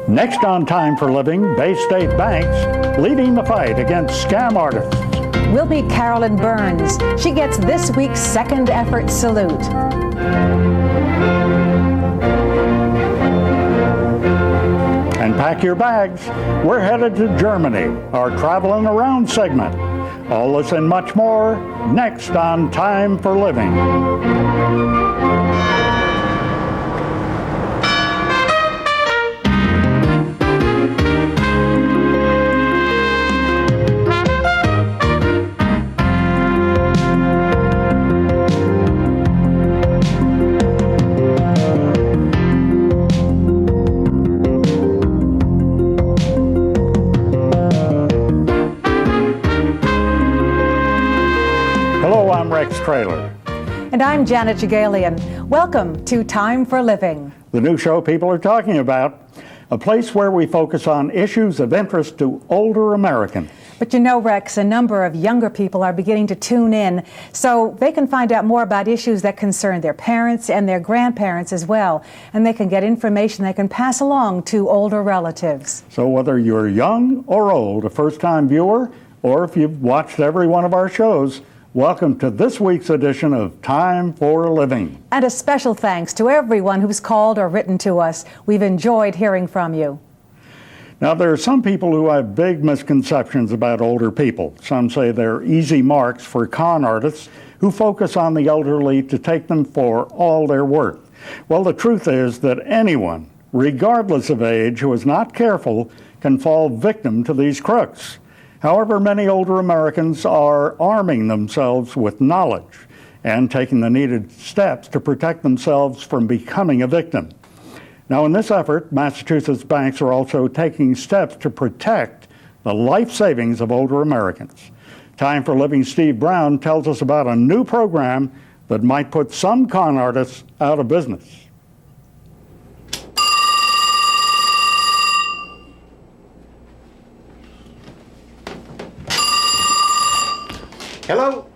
Next on Time for Living, Bay State Banks leading the fight against scam artists. We'll meet Carolyn Burns. She gets this week's second effort salute. And pack your bags. We're headed to Germany, our Traveling Around segment. All this and much more next on Time for Living. Trailer. And I'm Janet Jagalian. Welcome to Time for Living. The new show people are talking about, a place where we focus on issues of interest to older Americans. But you know, Rex, a number of younger people are beginning to tune in so they can find out more about issues that concern their parents and their grandparents as well. And they can get information they can pass along to older relatives. So whether you're young or old, a first-time viewer, or if you've watched every one of our shows, welcome to this week's edition of Time for Living. And a special thanks to everyone who's called or written to us. We've enjoyed hearing from you. Now, there are some people who have big misconceptions about older people. Some say they're easy marks for con artists who focus on the elderly to take them for all they're worth. Well, the truth is that anyone, regardless of age, who is not careful can fall victim to these crooks. However, many older Americans are arming themselves with knowledge and taking the needed steps to protect themselves from becoming a victim. Now, in this effort, Massachusetts banks are also taking steps to protect the life savings of older Americans. Time for Living Steve Brown tells us about a new program that might put some con artists out of business. Hello?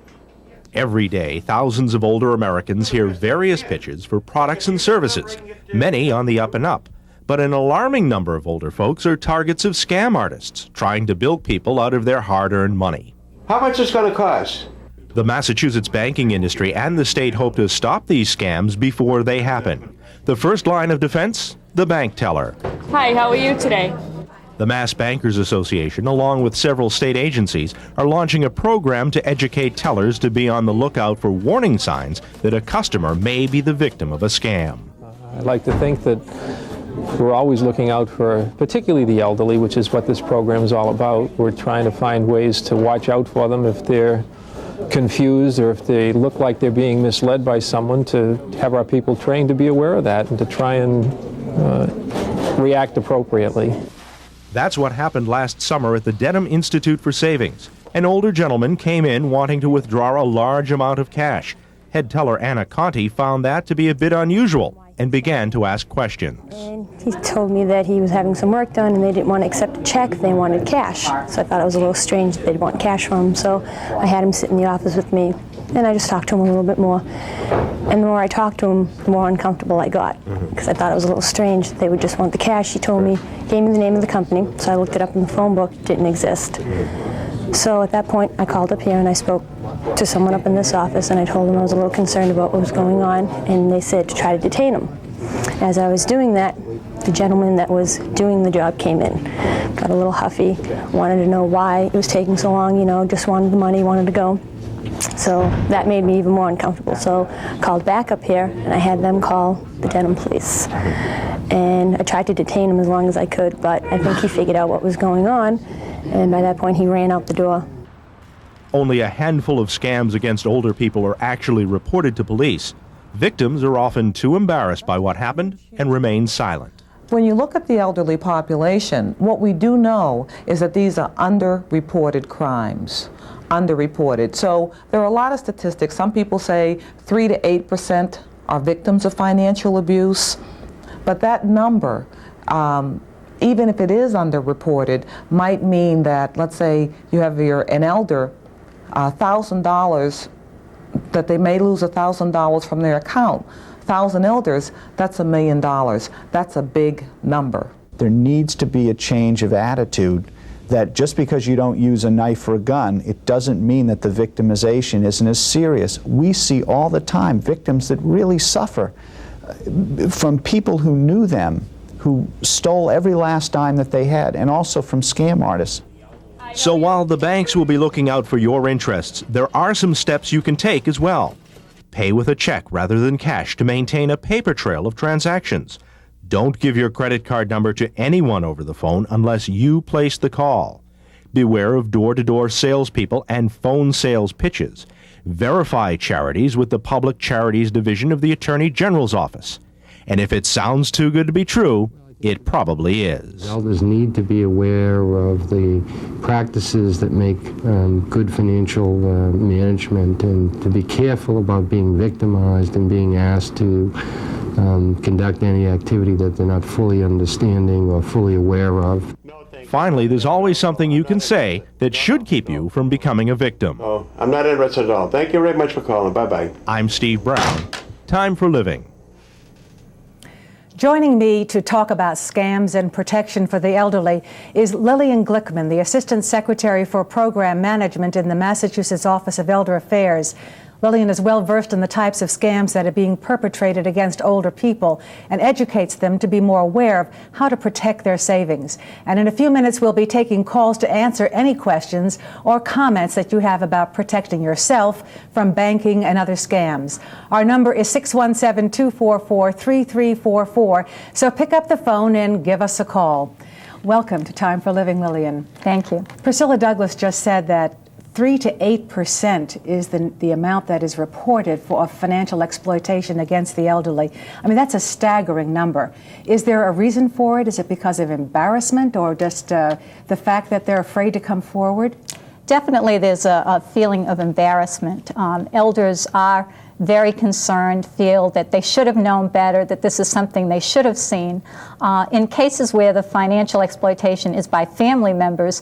Every day, thousands of older Americans hear various pitches for products and services, many on the up and up. But an alarming number of older folks are targets of scam artists, trying to bilk people out of their hard-earned money. How much is it going to cost? The Massachusetts banking industry and the state hope to stop these scams before they happen. The first line of defense? The bank teller. Hi, how are you today? The Mass Bankers Association, along with several state agencies, are launching a program to educate tellers to be on the lookout for warning signs that a customer may be the victim of a scam. I like to think that we're always looking out for particularly the elderly, which is what this program is all about. We're trying to find ways to watch out for them if they're confused or if they look like they're being misled by someone, to have our people trained to be aware of that and to try and react appropriately. That's what happened last summer at the Dedham Institute for Savings. An older gentleman came in wanting to withdraw a large amount of cash. Head teller Anna Conti found that to be a bit unusual and began to ask questions. And he told me that he was having some work done and they didn't want to accept a check, they wanted cash. So I thought it was a little strange that they'd want cash from him. So I had him sit in the office with me and I just talked to him a little bit more. And the more I talked to him, the more uncomfortable I got, because I thought it was a little strange that they would just want the cash. He told me, gave me the name of the company, so I looked it up in the phone book, it didn't exist. So at that point, I called up here and I spoke to someone up in this office and I told them I was a little concerned about what was going on, and they said to try to detain him. As I was doing that, the gentleman that was doing the job came in, got a little huffy, wanted to know why it was taking so long, you know, just wanted the money, wanted to go. So that made me even more uncomfortable. So I called back up here and I had them call the Dedham police. And I tried to detain him as long as I could, but I think he figured out what was going on, and by that point he ran out the door. Only a handful of scams against older people are actually reported to police. Victims are often too embarrassed by what happened and remain silent. When you look at the elderly population, what we do know is that these are underreported crimes. Underreported. So there are a lot of statistics. Some people say 3 to 8% are victims of financial abuse, but that number, even if it is underreported, might mean that, let's say you have an elder, $1,000, that they may lose $1,000 from their account. 1,000 elders, that's $1 million. That's a big number. There needs to be a change of attitude that just because you don't use a knife or a gun, it doesn't mean that the victimization isn't as serious. We see all the time victims that really suffer from people who knew them, who stole every last dime that they had, and also from scam artists. So while the banks will be looking out for your interests, there are some steps you can take as well. Pay with a check rather than cash to maintain a paper trail of transactions. Don't give your credit card number to anyone over the phone unless you place the call. Beware of door-to-door salespeople and phone sales pitches. Verify charities with the Public Charities Division of the Attorney General's Office. And if it sounds too good to be true, it probably is. Elders need to be aware of the practices that make good financial management, and to be careful about being victimized and being asked to conduct any activity that they're not fully understanding or fully aware of. Finally, there's always something you can say that should keep you from becoming a victim. Oh, I'm not interested at all. Thank you very much for calling. Bye-bye. I'm Steve Brown. Time for Living. Joining me to talk about scams and protection for the elderly is Lillian Glickman, the Assistant Secretary for Program Management in the Massachusetts Office of Elder Affairs. Lillian is well versed in the types of scams that are being perpetrated against older people and educates them to be more aware of how to protect their savings. And in a few minutes, we'll be taking calls to answer any questions or comments that you have about protecting yourself from banking and other scams. Our number is 617-244-3344, so pick up the phone and give us a call. Welcome to Time for Living, Lillian. Thank you. Priscilla Douglas just said that 3 to 8% is the amount that is reported for financial exploitation against the elderly. I mean, that's a staggering number. Is there a reason for it? Is it because of embarrassment or just the fact that they're afraid to come forward? Definitely there's a feeling of embarrassment. Elders are very concerned, feel that they should have known better, that this is something they should have seen. In cases where the financial exploitation is by family members,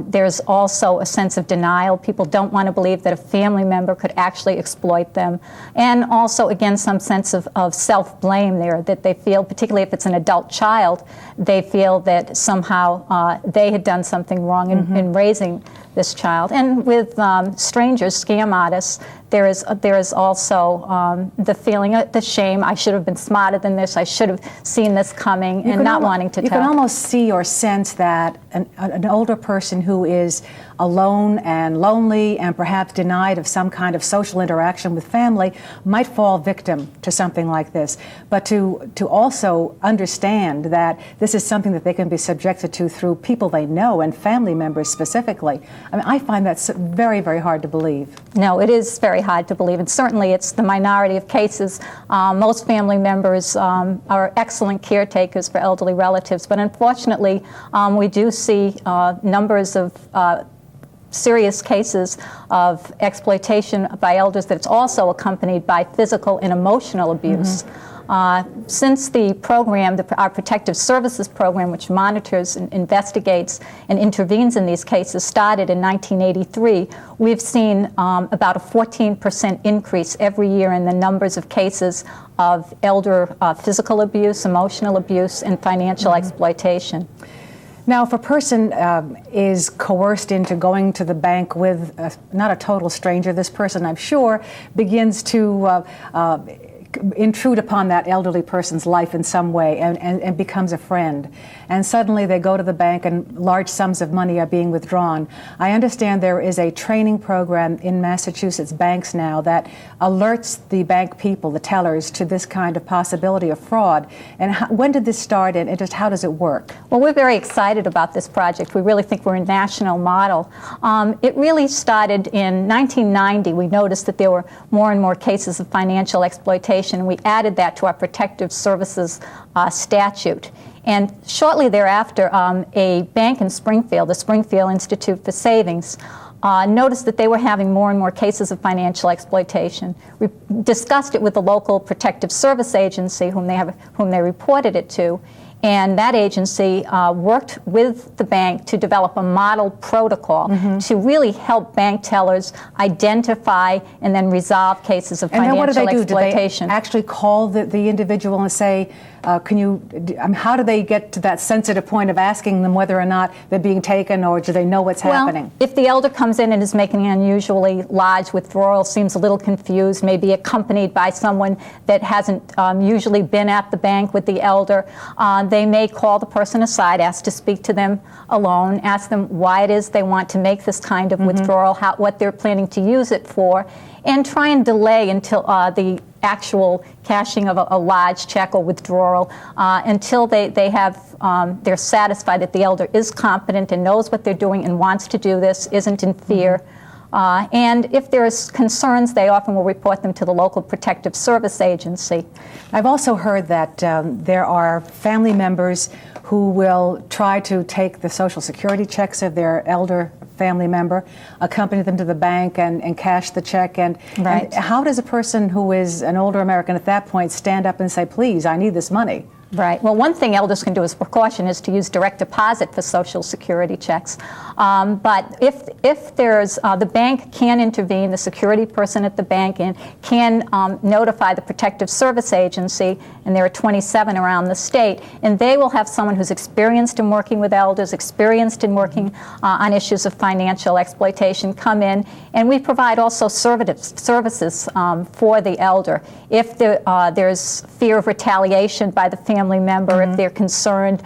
there's also a sense of denial. People don't want to believe that a family member could actually exploit them. And also, again, some sense of self-blame there, that they feel, particularly if it's an adult child, they feel that somehow they had done something wrong in raising this child. And with strangers, scam artists, there is also the feeling, the shame, I should have been smarter than this, I should have seen this coming, and not wanting to tell. You can almost see or sense that an older person who is alone and lonely and perhaps denied of some kind of social interaction with family might fall victim to something like this. But to also understand that this is something that they can be subjected to through people they know and family members specifically, I mean, I find that very, very hard to believe. No, it is very hard to believe, and certainly it's the minority of cases. Most family members are excellent caretakers for elderly relatives, but unfortunately we do see numbers of serious cases of exploitation by elders that's also accompanied by physical and emotional abuse. Since the program, our Protective Services Program, which monitors and investigates and intervenes in these cases, started in 1983, we've seen about a 14% increase every year in the numbers of cases of elder physical abuse, emotional abuse, and financial exploitation. Now, if a person is coerced into going to the bank with not a total stranger, this person, I'm sure, begins to intrude upon that elderly person's life in some way and becomes a friend. And suddenly they go to the bank and large sums of money are being withdrawn. I understand there is a training program in Massachusetts banks now that alerts the bank people, the tellers, to this kind of possibility of fraud. And when did this start and just how does it work? Well, we're very excited about this project. We really think we're a national model. It really started in 1990. We noticed that there were more and more cases of financial exploitation, and we added that to our Protective Services statute. And shortly thereafter, a bank in Springfield, the Springfield Institute for Savings, noticed that they were having more and more cases of financial exploitation. We discussed it with the local protective service agency whom they reported it to, And that agency worked with the bank to develop a model protocol to really help bank tellers identify and then resolve cases of financial what do they do? exploitation. Do they actually call the individual and say, how do they get to that sensitive point of asking them whether or not they're being taken, or do they know what's happening? If the elder comes in and is making an unusually large withdrawal, seems a little confused, maybe accompanied by someone that hasn't usually been at the bank with the elder, they may call the person aside, ask to speak to them alone, ask them why it is they want to make this kind of withdrawal, what they're planning to use it for, and try and delay until the actual cashing of a large check or withdrawal until they're satisfied that the elder is competent and knows what they're doing and wants to do this, isn't in fear. And if there's concerns, they often will report them to the local protective service agency. I've also heard that there are family members who will try to take the Social Security checks of their elder family member, accompany them to the bank and cash the check. And how does a person who is an older American at that point stand up and say, please, I need this money? Right. Well, one thing elders can do as precaution is to use direct deposit for Social Security checks. But if there's, the bank can intervene, the security person at the bank can notify the Protective Service Agency, and there are 27 around the state, and they will have someone who's experienced in working with elders, experienced in working on issues of financial exploitation come in, and we provide also services for the elder. If there's fear of retaliation by the family member, if they're concerned.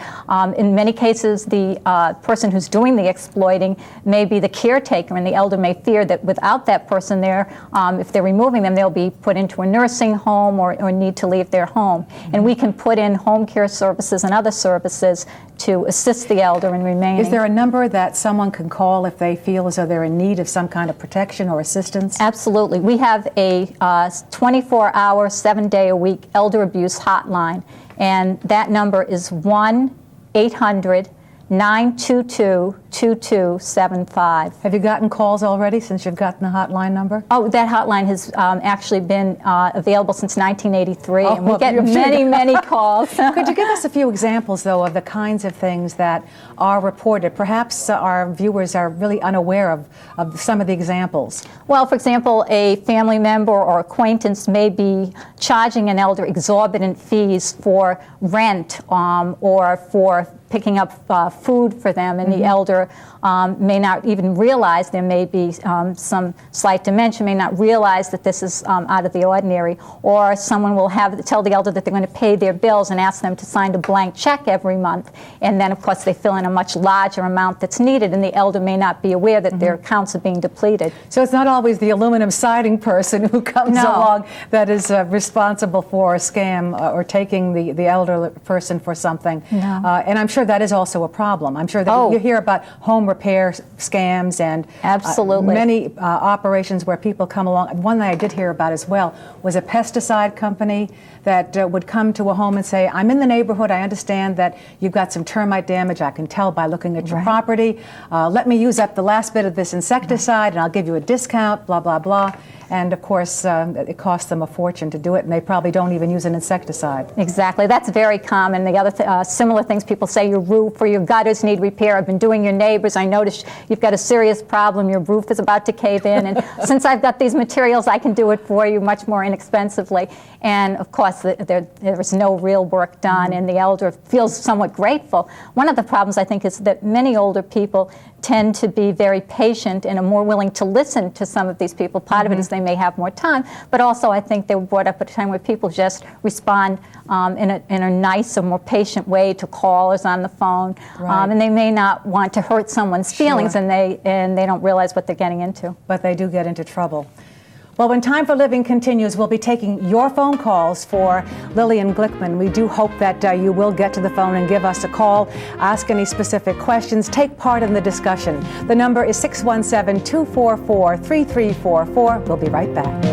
In many cases, the person who's doing the exploiting may be the caretaker, and the elder may fear that without that person there, if they're removing them, they'll be put into a nursing home or need to leave their home. And we can put in home care services and other services to assist the elder in remaining. Is there a number that someone can call if they feel as though they're in need of some kind of protection or assistance? Absolutely. We have a 24-hour, 7-day-a-week elder abuse hotline, and that number is 1-800-922-2275. Have you gotten calls already since you've gotten the hotline number? Oh, that hotline has actually been available since 1983, and we well, get many calls. Could you give us a few examples, though, of the kinds of things that are reported? Perhaps our viewers are really unaware of some of the examples. Well, for example, a family member or acquaintance may be charging an elder exorbitant fees for rent or for picking up food for them, and the elder may not even realize there may be some slight dementia, may not realize that this is out of the ordinary, or someone will tell the elder that they're going to pay their bills and ask them to sign a blank check every month, and then of course they fill in a much larger amount that's needed, and the elder may not be aware that their accounts are being depleted. So it's not always the aluminum siding person who comes along that is responsible for a scam or taking the elder person for something. No. And I'm sure that is also a problem. I'm sure that you hear about home repair scams and absolutely many operations where people come along. One that I did hear about as well was a pesticide company that would come to a home and say, I'm in the neighborhood, I understand that you've got some termite damage, I can tell by looking at your property. Let me use up the last bit of this insecticide and I'll give you a discount, blah, blah, blah. And of course, it costs them a fortune to do it, and they probably don't even use an insecticide. Exactly. That's very common. The other similar things people say, your roof or your gutters need repair. I've been doing your neighbors. I noticed you've got a serious problem. Your roof is about to cave in. And since I've got these materials, I can do it for you much more inexpensively. And of course, there is no real work done, and the elder feels somewhat grateful. One of the problems, I think, is that many older people tend to be very patient and are more willing to listen to some of these people. Part of it is they may have more time, but also I think they were brought up at a time where people just respond in a nicer, more patient way to callers on the phone, and they may not want to hurt someone's feelings, and they don't realize what they're getting into. But they do get into trouble. Well, when Time for Living continues, we'll be taking your phone calls for Lillian Glickman. We do hope that you will get to the phone and give us a call, ask any specific questions, take part in the discussion. The number is 617-244-3344. We'll be right back.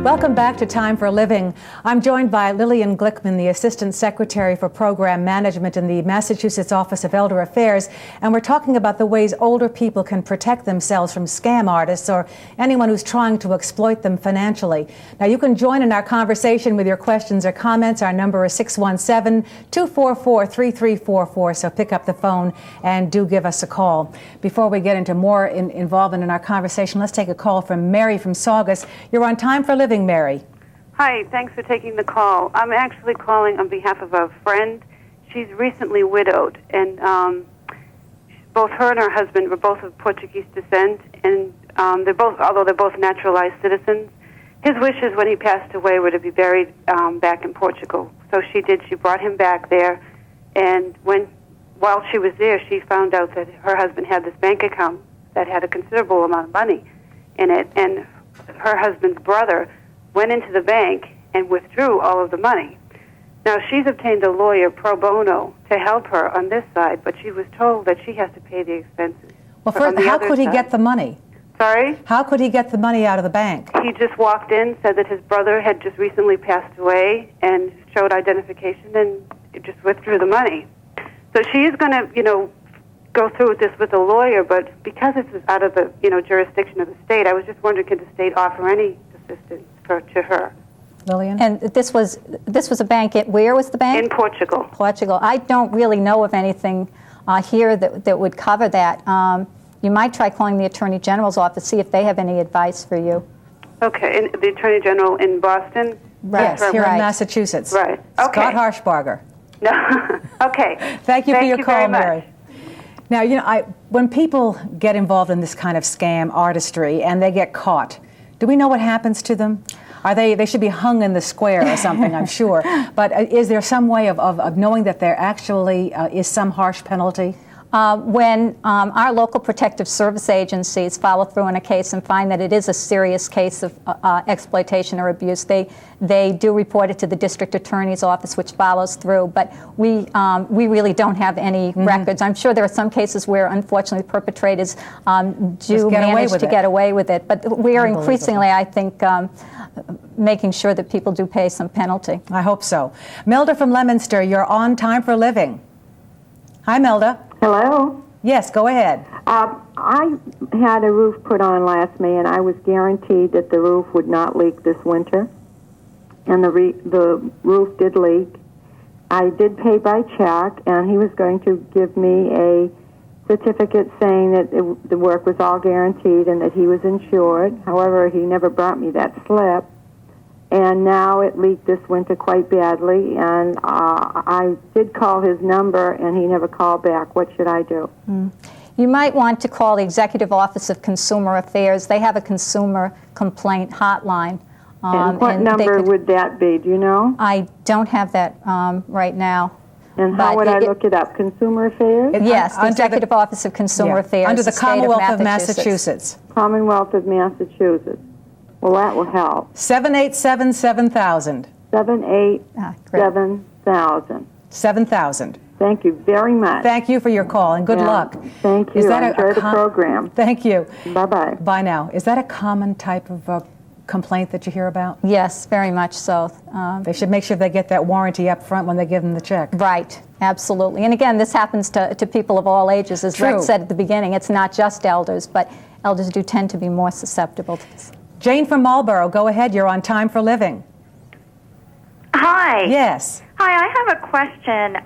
Welcome back to Time for Living. I'm joined by Lillian Glickman, the Assistant Secretary for Program Management in the Massachusetts Office of Elder Affairs, and we're talking about the ways older people can protect themselves from scam artists or anyone who's trying to exploit them financially. Now, you can join in our conversation with your questions or comments. Our number is 617-244-3344, so pick up the phone and do give us a call. Before we get into more involvement in our conversation, let's take a call from Mary from Saugus. You're on Time for Living, Mary. Hi, thanks for taking the call. I'm actually calling on behalf of a friend. She's recently widowed, and both her and her husband were both of Portuguese descent, and although they're both naturalized citizens, his wishes when he passed away were to be buried back in Portugal. So she did. She brought him back there, and while she was there, she found out that her husband had this bank account that had a considerable amount of money in it, and her husband's brother went into the bank and withdrew all of the money. Now, she's obtained a lawyer pro bono to help her on this side, but she was told that she has to pay the expenses. Well, first, how could he get the money? Sorry? How could he get the money out of the bank? He just walked in, said that his brother had just recently passed away, and showed identification, and just withdrew the money. So she is going to, go through with this with a lawyer, but because this is out of the, jurisdiction of the state, I was just wondering, could the state offer any assistance to her? Lillian? And this was a bank. Where was the bank? In Portugal. Portugal. I don't really know of anything here that would cover that. You might try calling the Attorney General's office, see if they have any advice for you. Okay, and the Attorney General in Boston? Right. Yes, here in Massachusetts. Right. Okay. Scott Harshbarger. No. Okay. Thank you for your call, very Mary. Now, when people get involved in this kind of scam artistry and they get caught, do we know what happens to them? They should be hung in the square or something, I'm sure. But is there some way of knowing that there actually is some harsh penalty? When our local protective service agencies follow through on a case and find that it is a serious case of exploitation or abuse, they do report it to the district attorney's office, which follows through. But we really don't have any records. I'm sure there are some cases where, unfortunately, perpetrators do manage to get away with it. But we are increasingly, I think, making sure that people do pay some penalty. I hope so. Melda from Leominster, you're on Time for Living. Hi, Melda. Hello? Yes, go ahead. I had a roof put on last May, and I was guaranteed that the roof would not leak this winter. And the roof did leak. I did pay by check, and he was going to give me a certificate saying that the work was all guaranteed and that he was insured. However, he never brought me that slip. And now it leaked this winter quite badly, and I did call his number, and he never called back. What should I do? You might want to call the Executive Office of Consumer Affairs. They have a consumer complaint hotline. And what number would that be? Do you know? I don't have that right now. And how would I look it up? Consumer Affairs? Yes, the Executive Office of Consumer Affairs. Under the Commonwealth of Massachusetts. Commonwealth of Massachusetts. Well, that will help. 787-7000. 787-7000. 7000. Thank you very much. Thank you for your call, and good luck. Thank you. Enjoy the program. Thank you. Bye-bye. Bye now. Is that a common type of complaint that you hear about? Yes, very much so. They should make sure they get that warranty up front when they give them the check. Right, absolutely. And again, this happens to people of all ages. As Rick said at the beginning, it's not just elders, but elders do tend to be more susceptible to this. Jane from Marlborough, go ahead. You're on Time for Living. Hi. Yes. Hi, I have a question.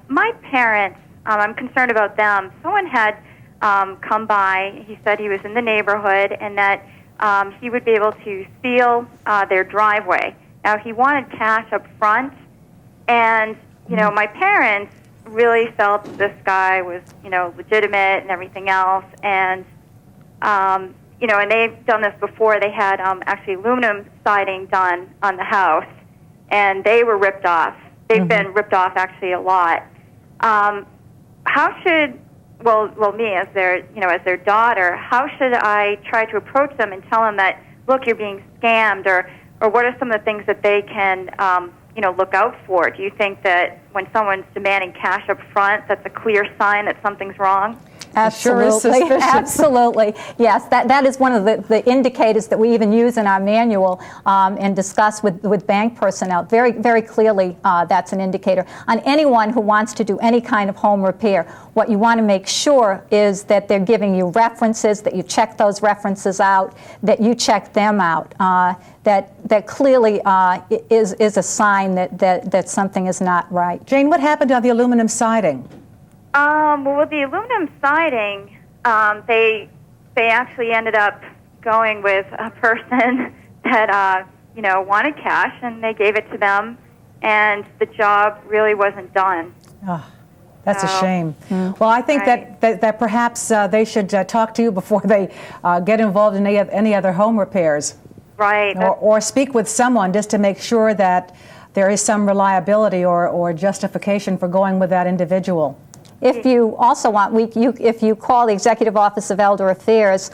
My parents, I'm concerned about them. Someone had come by. He said he was in the neighborhood and that he would be able to seal their driveway. Now, he wanted cash up front, and, my parents really felt that this guy was, legitimate and everything else, and and they've done this before. They had actually aluminum siding done on the house, and they were ripped off. They've been ripped off actually a lot. How should, me as their daughter, how should I try to approach them and tell them that, look, you're being scammed, or what are some of the things that they can, look out for? Do you think that when someone's demanding cash up front, that's a clear sign that something's wrong? Absolutely, absolutely. Yes, that is one of the indicators that we even use in our manual and discuss with bank personnel. Very, very clearly, that's an indicator. On anyone who wants to do any kind of home repair, what you want to make sure is that they're giving you references, that you check those references out, that you check them out. That clearly is a sign that something is not right. Jane, what happened on the aluminum siding? Well, with the aluminum siding, they actually ended up going with a person that wanted cash, and they gave it to them, and the job really wasn't done. Oh, that's a shame. Well, I think that perhaps they should talk to you before they get involved in any other home repairs. Right. Or speak with someone just to make sure that there is some reliability or justification for going with that individual. If you also want, if you call the Executive Office of Elder Affairs,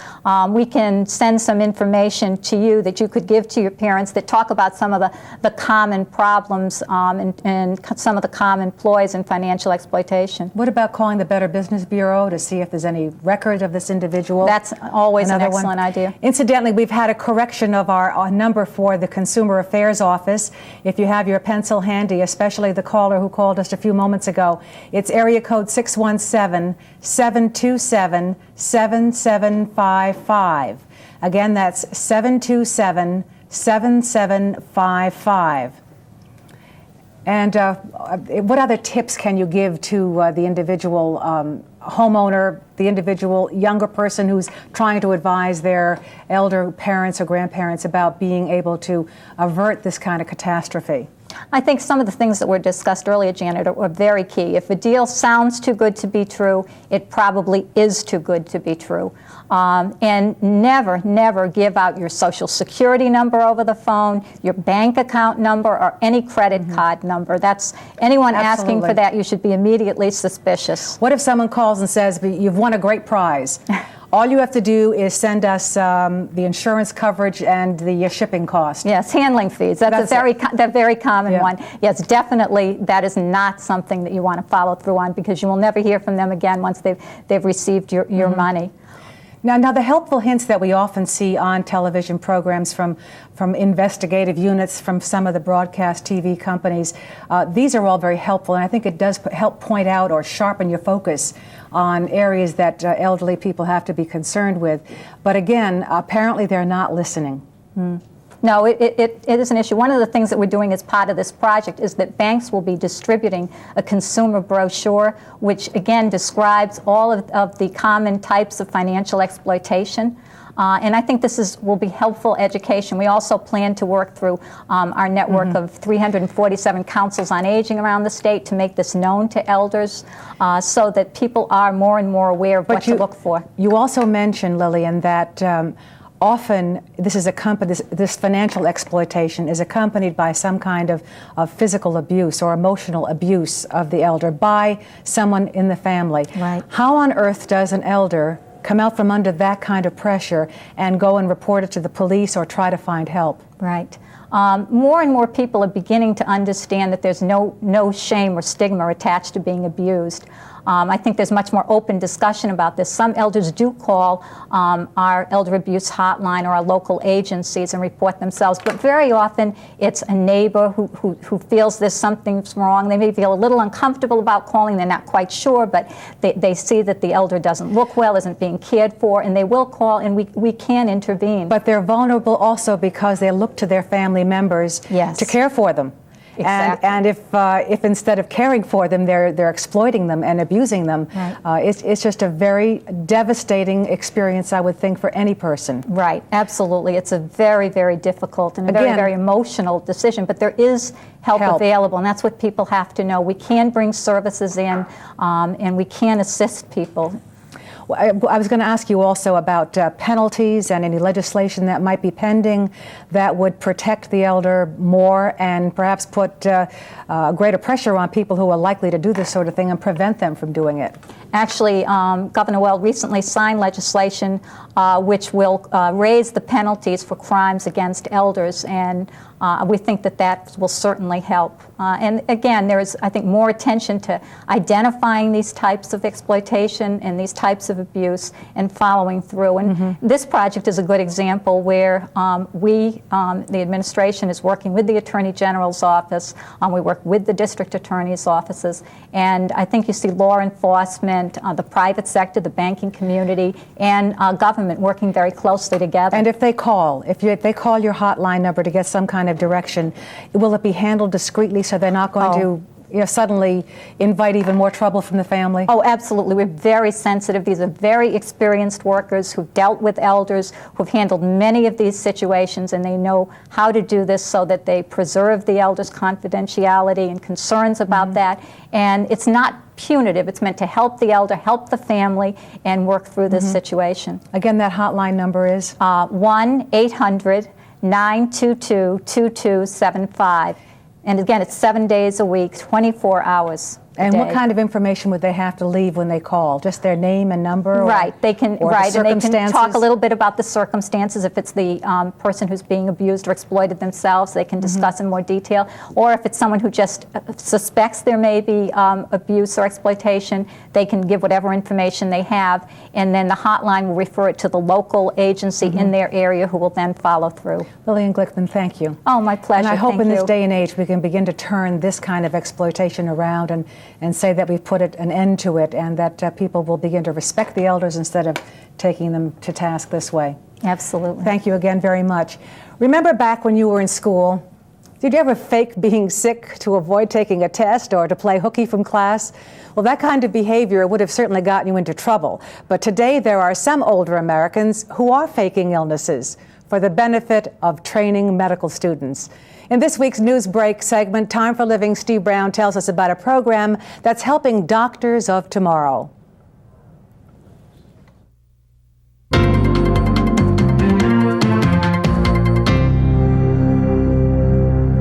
we can send some information to you that you could give to your parents that talk about some of the common problems and some of the common ploys in financial exploitation. What about calling the Better Business Bureau to see if there's any record of this individual? That's always an excellent idea. Incidentally, we've had a correction of our number for the Consumer Affairs Office. If you have your pencil handy, especially the caller who called us a few moments ago, it's area code 617-727-7755. Again, that's 727-7755. And what other tips can you give to the individual homeowner, the individual younger person who's trying to advise their elder parents or grandparents about being able to avert this kind of catastrophe? I think some of the things that were discussed earlier, Janet, are very key. If a deal sounds too good to be true, it probably is too good to be true. And never, never give out your Social Security number over the phone, your bank account number, or any credit card number. That's anyone asking for that, you should be immediately suspicious. What if someone calls and says, you've won a great prize? All you have to do is send us the insurance coverage and the shipping cost. Yes, handling fees. That's a very common one. Yes, definitely that is not something that you want to follow through on, because you will never hear from them again once they've received your money. Now, the helpful hints that we often see on television programs from investigative units from some of the broadcast TV companies, these are all very helpful, and I think it does help point out or sharpen your focus on areas that elderly people have to be concerned with. But again, apparently they're not listening. No, it is an issue. One of the things that we're doing as part of this project is that banks will be distributing a consumer brochure, which again describes all of the common types of financial exploitation. And I think this will be helpful education. We also plan to work through our network of 347 councils on aging around the state to make this known to elders so that people are more and more aware of what to look for. You also mentioned, Lillian, that often this financial exploitation is accompanied by some kind of physical abuse or emotional abuse of the elder by someone in the family. Right. How on earth does an elder come out from under that kind of pressure and go and report it to the police or try to find help? Right. More and more people are beginning to understand that there's no shame or stigma attached to being abused. I think there's much more open discussion about this. Some elders do call our elder abuse hotline or our local agencies and report themselves, but very often it's a neighbor who feels there's something's wrong. They may feel a little uncomfortable about calling. They're not quite sure, but they see that the elder doesn't look well, isn't being cared for, and they will call, and we can intervene. But they're vulnerable also because they look to their family members to care for them. Exactly. And if instead of caring for them, they're exploiting them and abusing them, it's just a very devastating experience, I would think, for any person. Right, absolutely. It's a very, very difficult and very, very emotional decision, but there is help available, and that's what people have to know. We can bring services in, and we can assist people. I was going to ask you also about penalties and any legislation that might be pending that would protect the elder more and perhaps put greater pressure on people who are likely to do this sort of thing and prevent them from doing it. Actually, Governor Weld recently signed legislation which will raise the penalties for crimes against elders, and We think that that will certainly help. And again, there is, I think, more attention to identifying these types of exploitation and these types of abuse and following through. And this project is a good example where the administration is working with the Attorney General's office. We work with the district attorney's offices. And I think you see law enforcement, the private sector, the banking community, and government working very closely together. And if they call, if they call your hotline number to get some kind of direction, will it be handled discreetly so they're not going to suddenly invite even more trouble from the family? Oh, absolutely. We're very sensitive. These are very experienced workers who've dealt with elders, who've handled many of these situations, and they know how to do this so that they preserve the elder's confidentiality and concerns about that. And it's not punitive. It's meant to help the elder, help the family, and work through this situation. Again, that hotline number is? 1-800-922-2275. And again, it's 7 days a week, 24 hours a And day. what kind of information would they have to leave when they call? Just their name and number? Right, they can, or right, the and they can circumstances? talk a little bit about the circumstances. If it's the person who's being abused or exploited themselves, they can discuss in more detail. Or if it's someone who just suspects there may be abuse or exploitation, they can give whatever information they have, and then the hotline will refer it to the local agency in their area who will then follow through. Lillian Glickman, thank you. Oh, my pleasure. And I hope Thank in this you. day and age we can begin to turn this kind of exploitation around and say that we've put an end to it, and that people will begin to respect the elders instead of taking them to task this way. Absolutely. Thank you again very much. Remember back when you were in school, did you ever fake being sick to avoid taking a test or to play hooky from class? Well, that kind of behavior would have certainly gotten you into trouble. But today there are some older Americans who are faking illnesses for the benefit of training medical students. In this week's News Break segment, Time for Living, Steve Brown tells us about a program that's helping doctors of tomorrow. I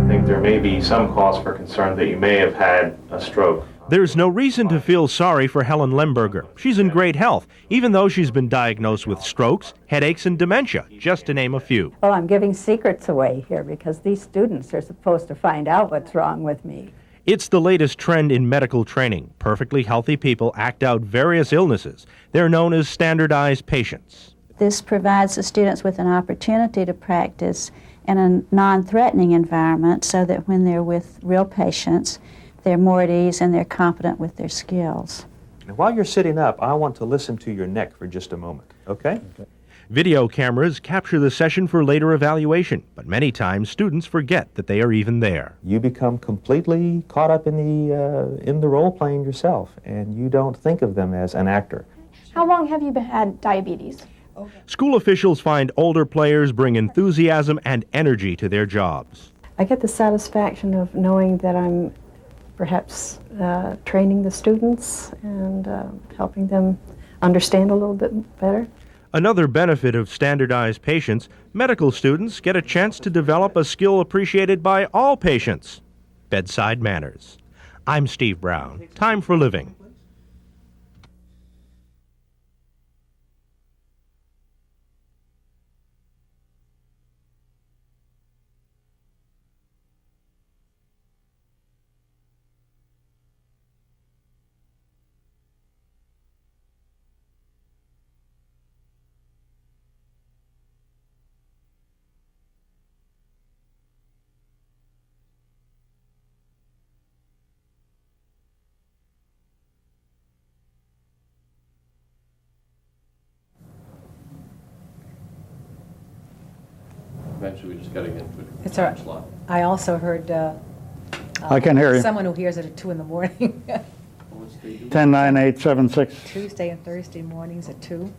think there may be some cause for concern that you may have had a stroke. There's no reason to feel sorry for Helen Lemberger. She's in great health, even though she's been diagnosed with strokes, headaches, and dementia, just to name a few. Well, I'm giving secrets away here because these students are supposed to find out what's wrong with me. It's the latest trend in medical training. Perfectly healthy people act out various illnesses. They're known as standardized patients. This provides the students with an opportunity to practice in a non-threatening environment so that when they're with real patients, they're more at ease and they're confident with their skills. And while you're sitting up, I want to listen to your neck for just a moment, okay? Video cameras capture the session for later evaluation, but many times students forget that they are even there. You become completely caught up in the role playing yourself, and you don't think of them as an actor. How long have you had diabetes? School officials find older players bring enthusiasm and energy to their jobs. I get the satisfaction of knowing that I'm perhaps training the students and helping them understand a little bit better. Another benefit of standardized patients, medical students get a chance to develop a skill appreciated by all patients: bedside manners. I'm Steve Brown. Time for Living. Eventually, we just got to get to It's all right. slot. I also heard I can hear you. someone who hears it at 2 in the morning. 109876. Tuesday and Thursday mornings at 2.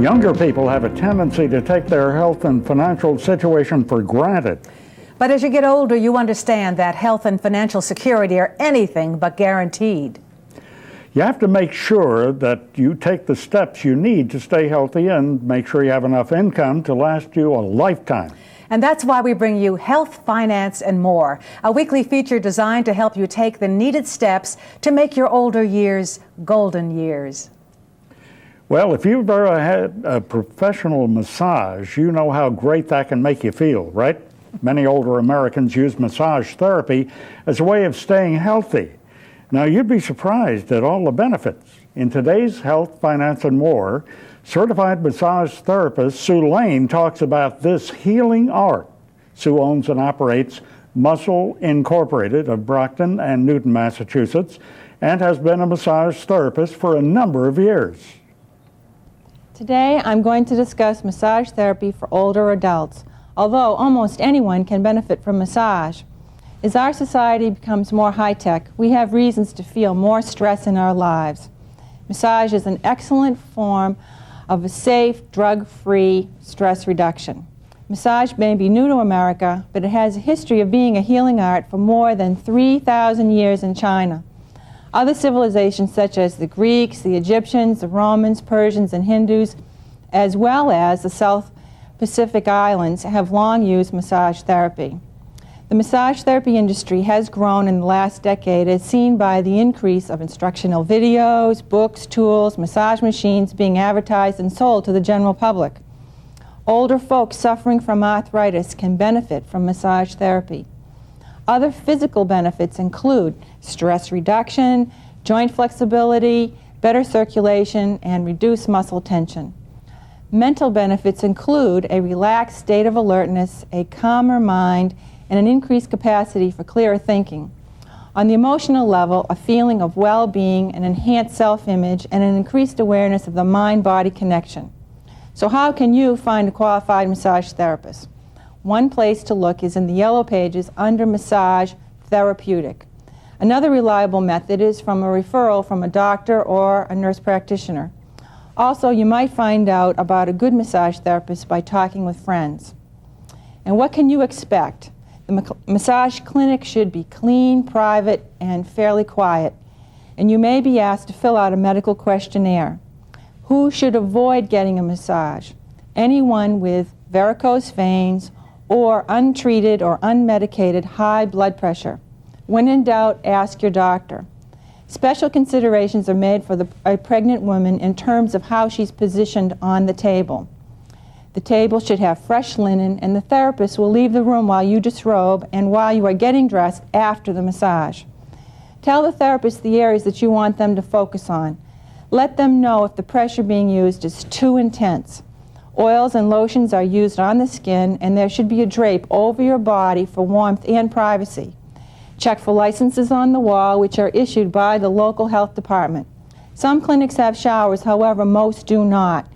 Younger people have a tendency to take their health and financial situation for granted. But as you get older, you understand that health and financial security are anything but guaranteed. You have to make sure that you take the steps you need to stay healthy and make sure you have enough income to last you a lifetime. And that's why we bring you Health, Finance, and More, a weekly feature designed to help you take the needed steps to make your older years golden years. Well, if you've ever had a professional massage, you know how great that can make you feel, right? Many older Americans use massage therapy as a way of staying healthy. Now, you'd be surprised at all the benefits. In today's Health, Finance, and More, certified massage therapist Sue Lane talks about this healing art. Sue owns and operates Muscle Incorporated of Brockton and Newton, Massachusetts, and has been a massage therapist for a number of years. Today, I'm going to discuss massage therapy for older adults, although almost anyone can benefit from massage. As our society becomes more high-tech, we have reasons to feel more stress in our lives. Massage is an excellent form of a safe, drug-free stress reduction. Massage may be new to America, but it has a history of being a healing art for more than 3,000 years in China. Other civilizations such as the Greeks, the Egyptians, the Romans, Persians, and Hindus, as well as the South Pacific Islands, have long used massage therapy. The massage therapy industry has grown in the last decade as seen by the increase of instructional videos, books, tools, massage machines being advertised and sold to the general public. Older folks suffering from arthritis can benefit from massage therapy. Other physical benefits include stress reduction, joint flexibility, better circulation, and reduced muscle tension. Mental benefits include a relaxed state of alertness, a calmer mind, and an increased capacity for clearer thinking. On the emotional level, a feeling of well-being, an enhanced self-image, and an increased awareness of the mind-body connection. So how can you find a qualified massage therapist? One place to look is in the yellow pages under Massage Therapeutic. Another reliable method is from a referral from a doctor or a nurse practitioner. Also, you might find out about a good massage therapist by talking with friends. And what can you expect? The massage clinic should be clean, private, and fairly quiet. And you may be asked to fill out a medical questionnaire. Who should avoid getting a massage? Anyone with varicose veins or untreated or unmedicated high blood pressure. When in doubt, ask your doctor. Special considerations are made for a pregnant woman in terms of how she's positioned on the table. The table should have fresh linen, and the therapist will leave the room while you disrobe and while you are getting dressed after the massage. Tell the therapist the areas that you want them to focus on. Let them know if the pressure being used is too intense. Oils and lotions are used on the skin, and there should be a drape over your body for warmth and privacy. Check for licenses on the wall, which are issued by the local health department. Some clinics have showers, however, most do not.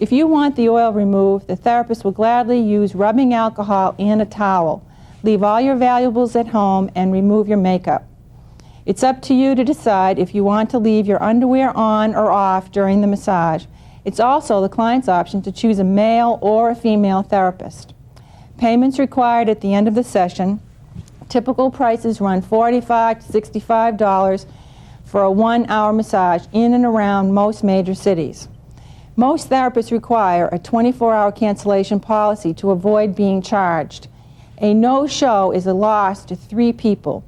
If you want the oil removed, the therapist will gladly use rubbing alcohol and a towel. Leave all your valuables at home and remove your makeup. It's up to you to decide if you want to leave your underwear on or off during the massage. It's also the client's option to choose a male or a female therapist. Payments required at the end of the session. Typical prices run $45 to $65 for a 1-hour massage in and around most major cities. Most therapists require a 24-hour cancellation policy to avoid being charged. A no-show is a loss to 3 people.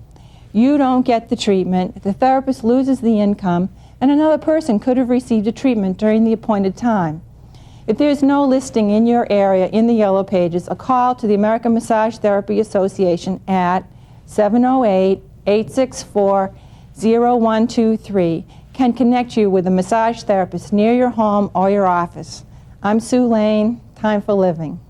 You don't get the treatment, the therapist loses the income, and another person could have received a treatment during the appointed time. If there's no listing in your area in the yellow pages, a call to the American Massage Therapy Association at 708-864-0123 can connect you with a massage therapist near your home or your office. I'm Sue Lane, Time for Living.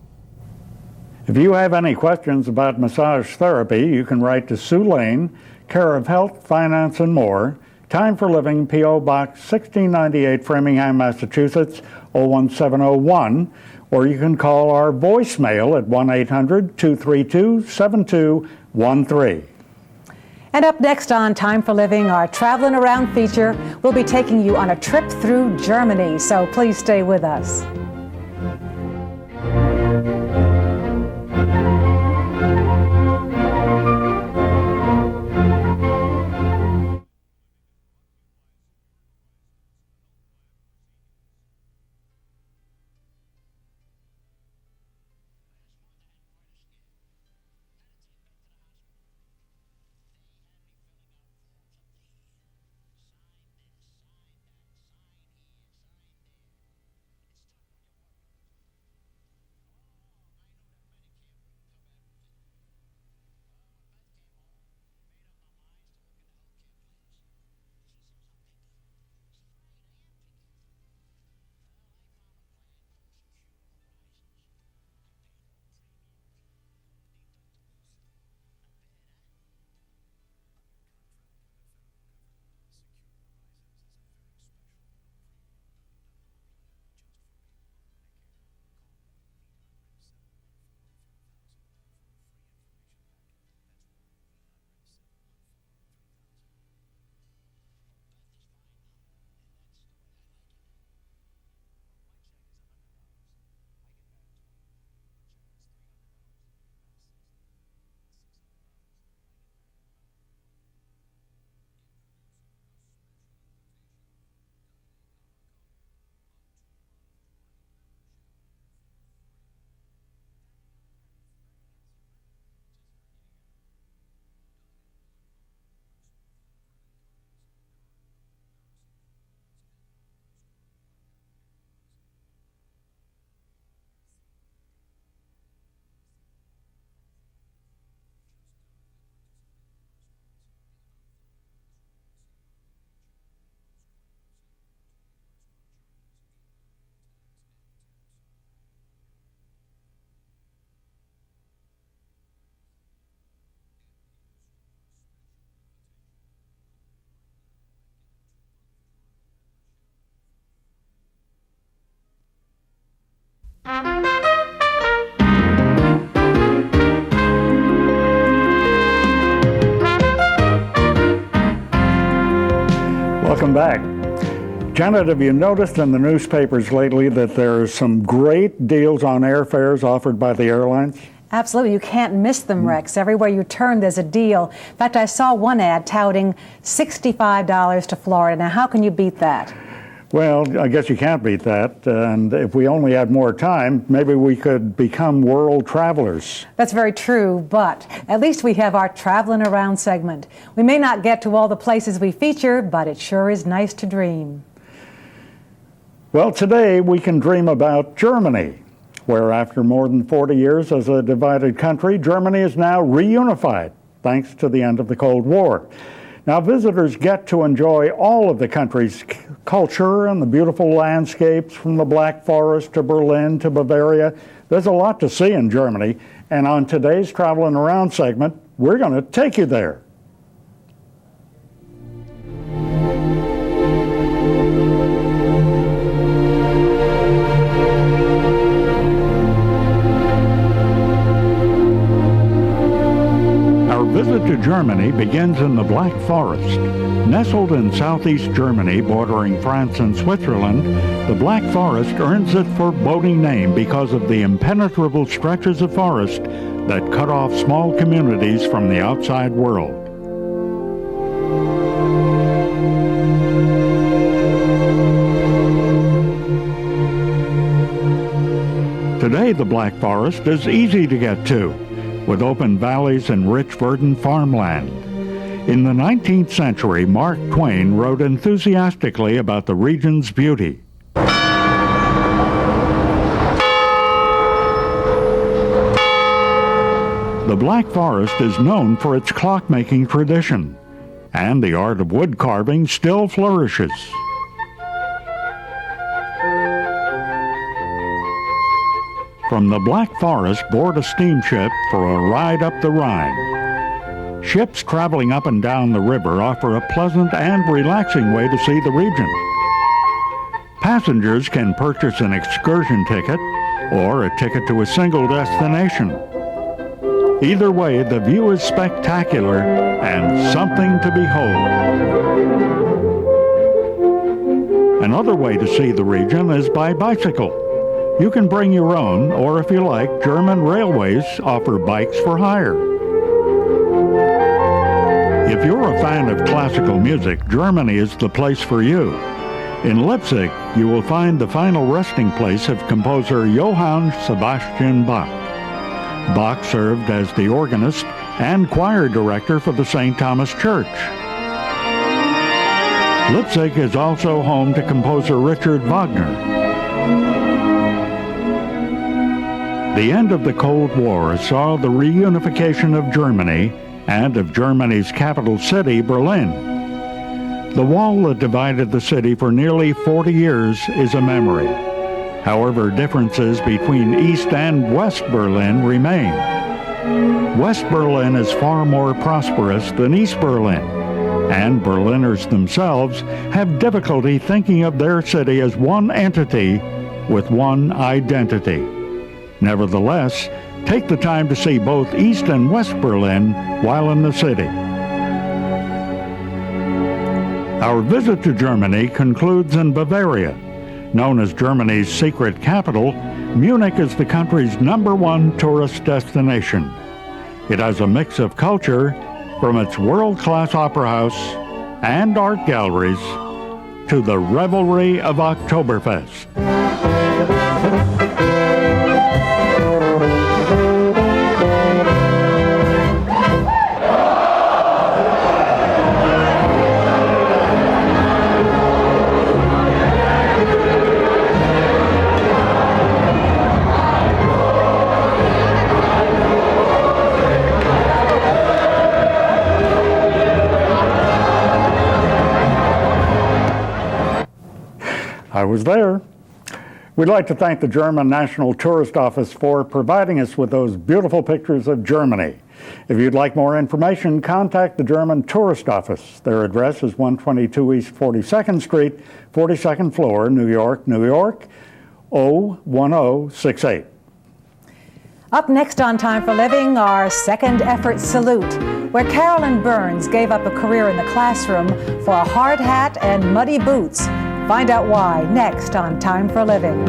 If you have any questions about massage therapy, you can write to Sue Lane, care of Health, Finance, and More, Time for Living, P.O. Box 1698, Framingham, Massachusetts, 01701, or you can call our voicemail at 1-800-232-7213. And up next on Time for Living, our Traveling Around feature, we'll be taking you on a trip through Germany, so please stay with us. Welcome back. Janet, have you noticed in the newspapers lately that there are some great deals on airfares offered by the airlines? Absolutely. You can't miss them, Rex. Everywhere you turn, there's a deal. In fact, I saw one ad touting $65 to Florida. Now, how can you beat that? Well, I guess you can't beat that. And if we only had more time, maybe we could become world travelers. That's very true, but at least we have our Traveling Around segment. We may not get to all the places we feature, but it sure is nice to dream. Well, today we can dream about Germany, where after more than 40 years as a divided country, Germany is now reunified, thanks to the end of the Cold War. Now, visitors get to enjoy all of the country's culture and the beautiful landscapes from the Black Forest to Berlin to Bavaria. There's a lot to see in Germany, and on today's Traveling Around segment, we're going to take you there. Our visit to Germany begins in the Black Forest. Nestled in southeast Germany, bordering France and Switzerland, the Black Forest earns its foreboding name because of the impenetrable stretches of forest that cut off small communities from the outside world. Today, the Black Forest is easy to get to, with open valleys and rich verdant farmland. In the 19th century, Mark Twain wrote enthusiastically about the region's beauty. The Black Forest is known for its clock-making tradition, and the art of wood carving still flourishes. From the Black Forest, board a steamship for a ride up the Rhine. Ships traveling up and down the river offer a pleasant and relaxing way to see the region. Passengers can purchase an excursion ticket or a ticket to a single destination. Either way, the view is spectacular and something to behold. Another way to see the region is by bicycle. You can bring your own, or if you like, German railways offer bikes for hire. If you're a fan of classical music, Germany is the place for you. In Leipzig, you will find the final resting place of composer Johann Sebastian Bach. Bach served as the organist and choir director for the St. Thomas Church. Leipzig is also home to composer Richard Wagner. The end of the Cold War saw the reunification of Germany and of Germany's capital city, Berlin. The wall that divided the city for nearly 40 years is a memory. However, differences between East and West Berlin remain. West Berlin is far more prosperous than East Berlin, and Berliners themselves have difficulty thinking of their city as one entity with one identity. Nevertheless, take the time to see both East and West Berlin while in the city. Our visit to Germany concludes in Bavaria. Known as Germany's secret capital, Munich is the country's #1 tourist destination. It has a mix of culture, from its world-class opera house and art galleries to the revelry of Oktoberfest. I was there. We'd like to thank the German National Tourist Office for providing us with those beautiful pictures of Germany. If you'd like more information, contact the German Tourist Office. Their address is 122 East 42nd Street, 42nd floor, New York, New York, 01068. Up next on Time for Living, our second effort salute, where Carolyn Burns gave up a career in the classroom for a hard hat and muddy boots. Find out why next on Time for Living.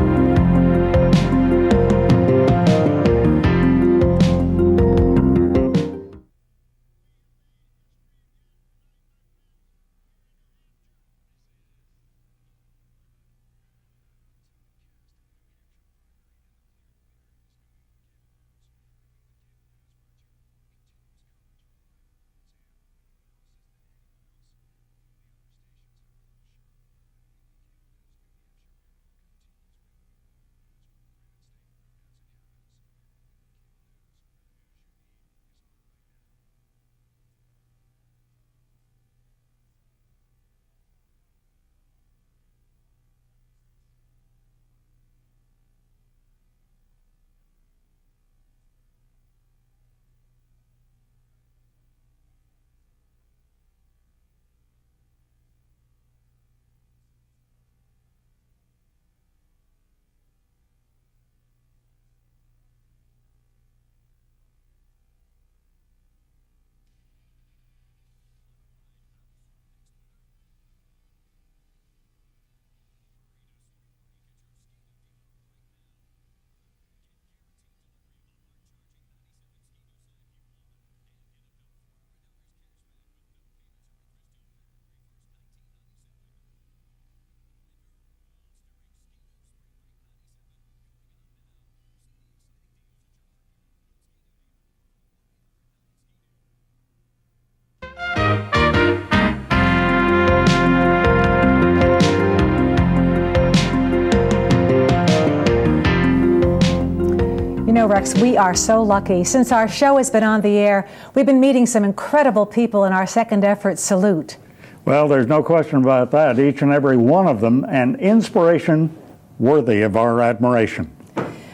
You know, Rex, we are so lucky. Since our show has been on the air, we've been meeting some incredible people in our second effort salute. Well, there's no question about that. Each and every one of them an inspiration worthy of our admiration.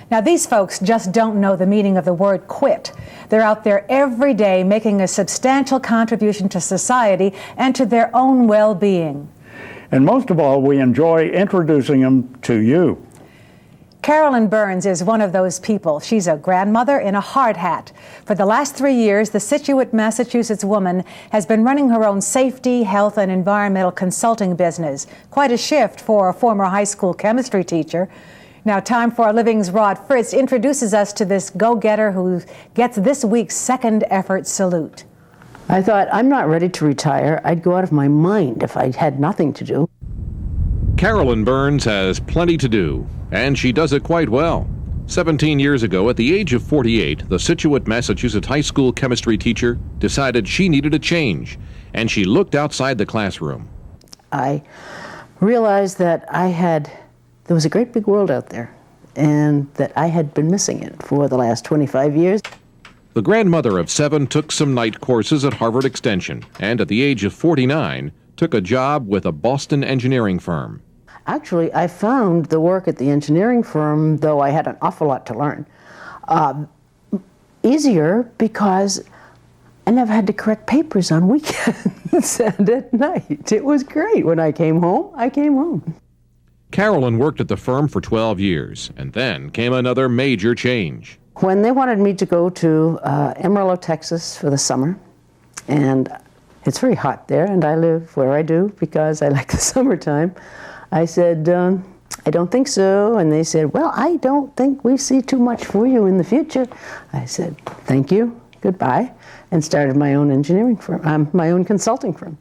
Now, these folks just don't know the meaning of the word quit. They're out there every day making a substantial contribution to society and to their own well-being. And most of all, we enjoy introducing them to you. Carolyn Burns is one of those people. She's a grandmother in a hard hat. For the last 3 years, the Scituate, Massachusetts woman has been running her own safety, health, and environmental consulting business. Quite a shift for a former high school chemistry teacher. Now, Time for a Living's Rod Fritz introduces us to this go-getter who gets this week's second effort salute. I thought, I'm not ready to retire. I'd go out of my mind if I had nothing to do. Carolyn Burns has plenty to do, and she does it quite well. 17 years ago, at the age of 48, the Scituate, Massachusetts high school chemistry teacher decided she needed a change, and she looked outside the classroom. I realized that there was a great big world out there, and that I had been missing it for the last 25 years. The grandmother of 7 took some night courses at Harvard Extension, and at the age of 49, took a job with a Boston engineering firm. Actually, I found the work at the engineering firm, though I had an awful lot to learn, easier because I never had to correct papers on weekends and at night. It was great. When I came home, I came home. Carolyn worked at the firm for 12 years, and then came another major change. When they wanted me to go to Amarillo, Texas for the summer, and it's very hot there, and I live where I do because I like the summertime, I said, I don't think so. And they said, well, I don't think we see too much for you in the future. I said, thank you, goodbye, and started my own engineering firm, my own consulting firm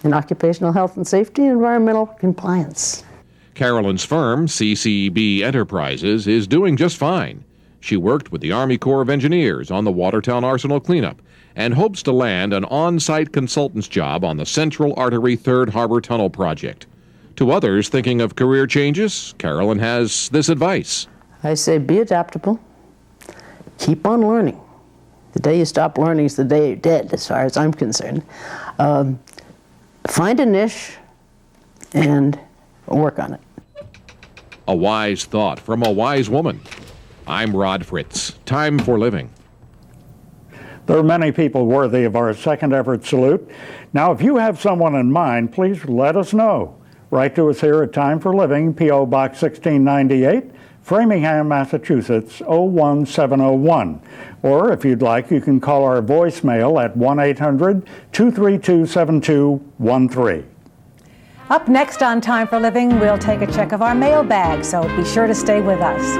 in occupational health and safety and environmental compliance. Carolyn's firm, CCB Enterprises, is doing just fine. She worked with the Army Corps of Engineers on the Watertown Arsenal cleanup and hopes to land an on-site consultant's job on the Central Artery Third Harbor Tunnel project. To others thinking of career changes, Carolyn has this advice. I say be adaptable, keep on learning. The day you stop learning is the day you're dead, as far as I'm concerned. Find a niche and work on it. A wise thought from a wise woman. I'm Rod Fritz. Time for Living. There are many people worthy of our second effort salute. Now, if you have someone in mind, please let us know. Write to us here at Time for Living, P.O. Box 1698, Framingham, Massachusetts, 01701. Or if you'd like, you can call our voicemail at 1-800-232-7213. Up next on Time for Living, we'll take a check of our mailbag, so be sure to stay with us.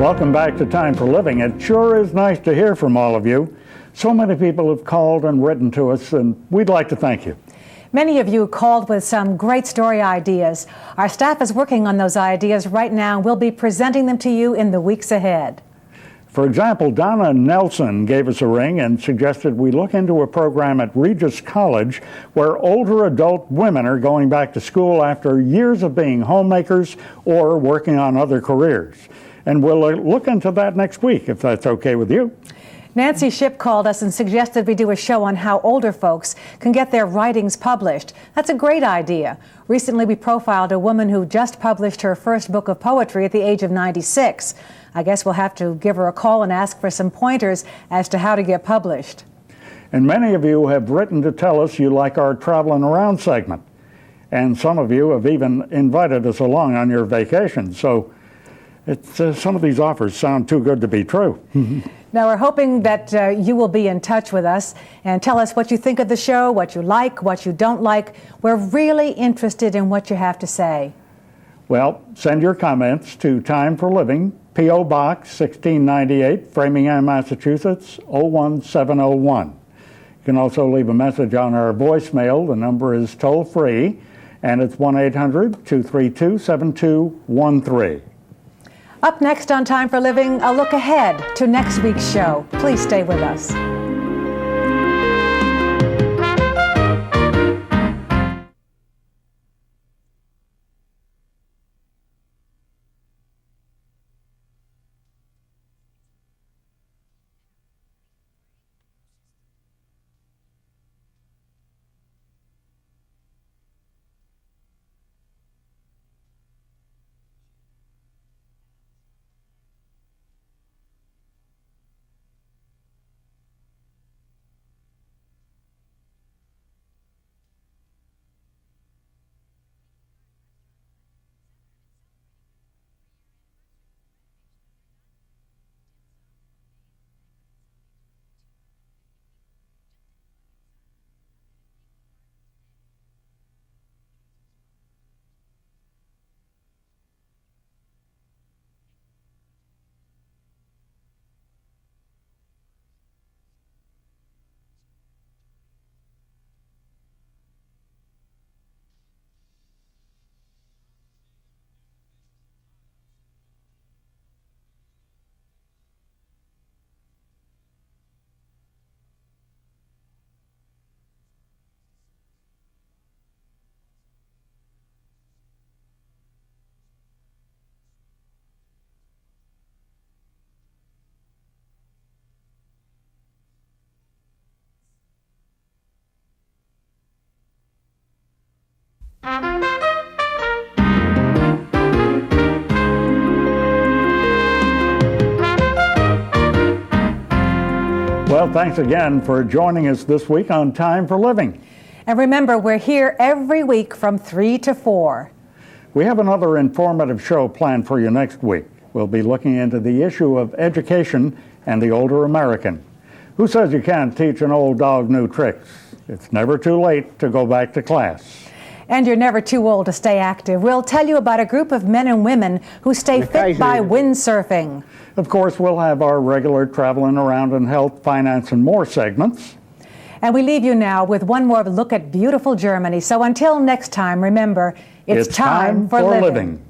Welcome back to Time for Living. It sure is nice to hear from all of you. So many people have called and written to us, and we'd like to thank you. Many of you called with some great story ideas. Our staff is working on those ideas right now. We'll be presenting them to you in the weeks ahead. For example, Donna Nelson gave us a ring and suggested we look into a program at Regis College where older adult women are going back to school after years of being homemakers or working on other careers. And we'll look into that next week, if that's okay with you. Nancy Shipp called us and suggested we do a show on how older folks can get their writings published. That's a great idea. Recently, we profiled a woman who just published her first book of poetry at the age of 96. I guess we'll have to give her a call and ask for some pointers as to how to get published. And many of you have written to tell us you like our Traveling Around segment. And some of you have even invited us along on your vacation. So some of these offers sound too good to be true. Now, we're hoping that you will be in touch with us and tell us what you think of the show, what you like, what you don't like. We're really interested in what you have to say. Well, send your comments to Time for Living, P.O. Box 1698, Framingham, Massachusetts, 01701. You can also leave a message on our voicemail. The number is toll-free, and it's 1-800-232-7213. Up next on Time for Living, a look ahead to next week's show. Please stay with us. Well, thanks again for joining us this week on Time for Living. And remember, we're here every week from 3 to 4. We have another informative show planned for you next week. We'll be looking into the issue of education and the older American. Who says you can't teach an old dog new tricks? It's never too late to go back to class. And you're never too old to stay active. We'll tell you about a group of men and women who stay fit by windsurfing. Of course, we'll have our regular Traveling Around in Health, Finance, and More segments. And we leave you now with one more look at beautiful Germany. So until next time, remember, it's time for living.